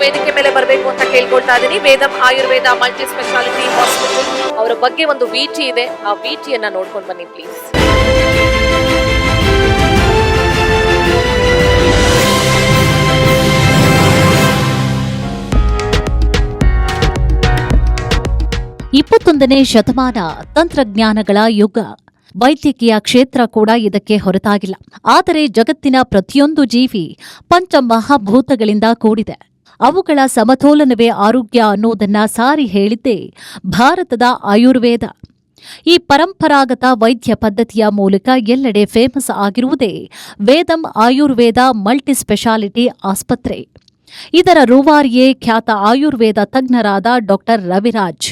ವೇದಿಕೆ ಮೇಲೆ ಬರಬೇಕು ಅಂತ ಕೇಳ್ಕೊಳ್ತಾ ಇದ್ದೀನಿ. ವೇದಂ ಆಯುರ್ವೇದ ಮಲ್ಟಿ ಸ್ಪೆಷಾಲಿಟಿ ಹಾಸ್ಪಿಟಲ್ ಅವರ ಬಗ್ಗೆ ಒಂದು ವಿಟಿ ಇದೆ, ಆ ವಿಟಿಯನ್ನ ನೋಡ್ಕೊಂಡು ಬನ್ನಿ ಪ್ಲೀಸ್. ಇಪ್ಪತ್ತೊಂದನೇ ಶತಮಾನ ತಂತ್ರಜ್ಞಾನಗಳ ಯುಗ. ವೈದ್ಯಕೀಯ ಕ್ಷೇತ್ರ ಕೂಡ ಇದಕ್ಕೆ ಹೊರತಾಗಿಲ್ಲ. ಆದರೆ ಜಗತ್ತಿನ ಪ್ರತಿಯೊಂದು ಜೀವಿ ಪಂಚಮಹಾಭೂತಗಳಿಂದ ಕೂಡಿದೆ. ಅವುಗಳ ಸಮತೋಲನವೇ ಆರೋಗ್ಯ ಅನ್ನೋದನ್ನ ಸಾರಿ ಹೇಳಿದ್ದೇ ಭಾರತದ ಆಯುರ್ವೇದ. ಈ ಪರಂಪರಾಗತ ವೈದ್ಯ ಪದ್ಧತಿಯ ಮೂಲಕ ಎಲ್ಲೆಡೆ ಫೇಮಸ್ ಆಗಿರುವುದೇ ವೇದಂ ಆಯುರ್ವೇದ ಮಲ್ಟಿ ಸ್ಪೆಷಾಲಿಟಿ ಆಸ್ಪತ್ರೆ. ಇದರ ರೂವಾರಿಯೇ ಖ್ಯಾತ ಆಯುರ್ವೇದ ತಜ್ಞರಾದ ಡಾಕ್ಟರ್ ರವಿರಾಜ್.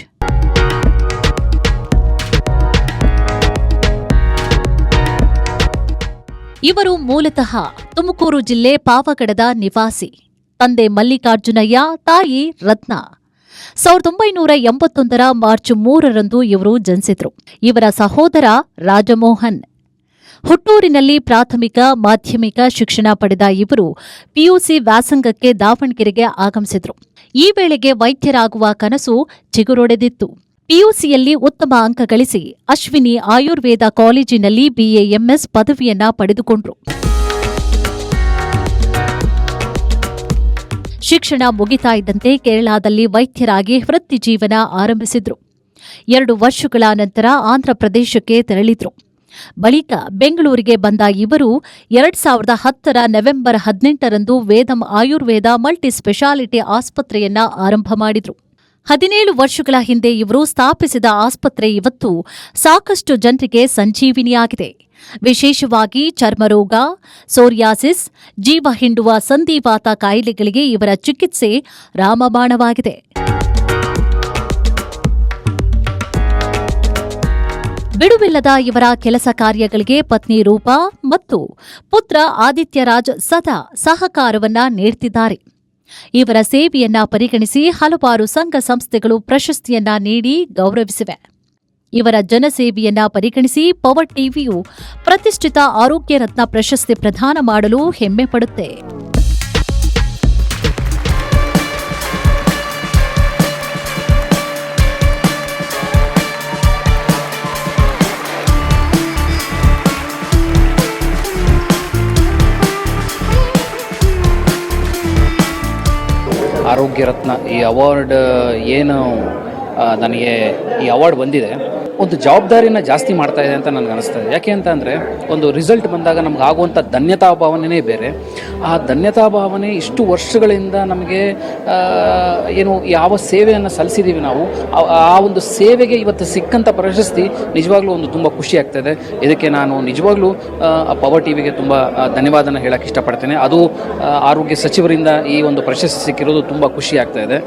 ಇವರು ಮೂಲತಃ ತುಮಕೂರು ಜಿಲ್ಲೆ ಪಾವಗಡದ ನಿವಾಸಿ. ತಂದೆ ಮಲ್ಲಿಕಾರ್ಜುನಯ್ಯ, ತಾಯಿ ರತ್ನ. 1981 ಮಾರ್ಚ್ 3ರಂದು ಇವರು ಜನಿಸಿದ್ರು. ಇವರ ಸಹೋದರ ರಾಜಮೋಹನ್. ಹುಟ್ಟೂರಿನಲ್ಲಿ ಪ್ರಾಥಮಿಕ ಮಾಧ್ಯಮಿಕ ಶಿಕ್ಷಣ ಪಡೆದ ಇವರು ಪಿಯುಸಿ ವ್ಯಾಸಂಗಕ್ಕೆ ದಾವಣಗೆರೆಗೆ ಆಗಮಿಸಿದ್ರು. ಈ ವೇಳೆಗೆ ವೈದ್ಯರಾಗುವ ಕನಸು ಚಿಗುರೊಡೆದಿತ್ತು. ಪಿಯುಸಿಯಲ್ಲಿ ಉತ್ತಮ ಅಂಕ ಗಳಿಸಿ ಅಶ್ವಿನಿ ಆಯುರ್ವೇದ ಕಾಲೇಜಿನಲ್ಲಿ BAMS ಪದವಿಯನ್ನ ಪಡೆದುಕೊಂಡ್ರು. ಶಿಕ್ಷಣ ಮುಗಿತಾ ಇದ್ದಂತೆ ಕೇರಳದಲ್ಲಿ ವೈದ್ಯರಾಗಿ ವೃತ್ತಿ ಜೀವನ ಆರಂಭಿಸಿದ್ರು. 2 ವರ್ಷಗಳ ನಂತರ ಆಂಧ್ರಪ್ರದೇಶಕ್ಕೆ ತೆರಳಿದ್ರು. ಬಳಿಕ ಬೆಂಗಳೂರಿಗೆ ಬಂದ ಇವರು 2010 ನವೆಂಬರ್ 18ರಂದು ವೇದಂ ಆಯುರ್ವೇದ ಮಲ್ಟಿ ಸ್ಪೆಷಾಲಿಟಿ ಆಸ್ಪತ್ರೆಯನ್ನ ಆರಂಭ ಮಾಡಿದ್ರು. 17 ವರ್ಷಗಳ ಹಿಂದೆ ಇವರು ಸ್ಥಾಪಿಸಿದ ಆಸ್ಪತ್ರೆ ಇವತ್ತು ಸಾಕಷ್ಟು ಜನರಿಗೆ ಸಂಜೀವಿನಿಯಾಗಿದೆ. ವಿಶೇಷವಾಗಿ ಚರ್ಮರೋಗ, ಸೋರಿಯಾಸಿಸ್, ಜೀವ ಹಿಂಡುವ ಸಂಧಿವಾತ ಕಾಯಿಲೆಗಳಿಗೆ ಇವರ ಚಿಕಿತ್ಸೆ ರಾಮಬಾಣವಾಗಿದೆ. ಬಿಡುವಿಲ್ಲದ ಇವರ ಕೆಲಸ ಕಾರ್ಯಗಳಿಗೆ ಪತ್ನಿ ರೂಪಾ ಮತ್ತು ಪುತ್ರ ಆದಿತ್ಯರಾಜ್ ಸದಾ ಸಹಕಾರವನ್ನ ನೀಡುತ್ತಿದ್ದಾರೆ. ಇವರ ಸೇವೆಯನ್ನ ಪರಿಗಣಿಸಿ ಹಲವಾರು ಸಂಘ ಸಂಸ್ಥೆಗಳು ಪ್ರಶಸ್ತಿಯನ್ನ ನೀಡಿ ಗೌರವಿಸಿವೆ. ಇವರ ಜನಸೇವೆಯನ್ನ ಪರಿಗಣಿಸಿ ಪವರ್ ಟಿವಿಯು ಪ್ರತಿಷ್ಠಿತ ಆರೋಗ್ಯ ರತ್ನ ಪ್ರಶಸ್ತಿ ಪ್ರದಾನ ಮಾಡಲು ಹೆಮ್ಮೆ ಪಡುತ್ತೆ. ಆರೋಗ್ಯ ರತ್ನ ಈ ಅವಾರ್ಡ್ ಏನು ನನಗೆ ಈ ಅವಾರ್ಡ್ ಬಂದಿದೆ, ಒಂದು ಜವಾಬ್ದಾರಿನ ಜಾಸ್ತಿ ಮಾಡ್ತಾ ಇದೆ ಅಂತ ನನಗೆ ಅನಿಸ್ತಾ ಇದೆ. ಯಾಕೆ ಅಂತ ಅಂದರೆ ಒಂದು ರಿಸಲ್ಟ್ ಬಂದಾಗ ನಮ್ಗೆ ಆಗುವಂಥ ಧನ್ಯತಾ ಭಾವನೆಯೇ ಬೇರೆ. ಆ ಧನ್ಯತಾ ಭಾವನೆ ಇಷ್ಟು ವರ್ಷಗಳಿಂದ ನಮಗೆ ಏನು ಯಾವ ಸೇವೆಯನ್ನು ಸಲ್ಲಿಸಿದ್ದೀವಿ ನಾವು, ಆ ಒಂದು ಸೇವೆಗೆ ಇವತ್ತು ಸಿಕ್ಕಂಥ ಪ್ರಶಸ್ತಿ ನಿಜವಾಗ್ಲೂ ಒಂದು ತುಂಬ ಖುಷಿ ಆಗ್ತಾಯಿದೆ. ಇದಕ್ಕೆ ನಾನು ನಿಜವಾಗ್ಲೂ ಪವರ್ ಟಿವಿಗೆ ತುಂಬ ಧನ್ಯವಾದನ ಹೇಳೋಕ್ಕೆ ಇಷ್ಟಪಡ್ತೇನೆ. ಅದು ಆರೋಗ್ಯ ಸಚಿವರಿಂದ ಈ ಒಂದು ಪ್ರಶಸ್ತಿ ಸಿಕ್ಕಿರೋದು ತುಂಬ ಖುಷಿ ಆಗ್ತಾಯಿದೆ.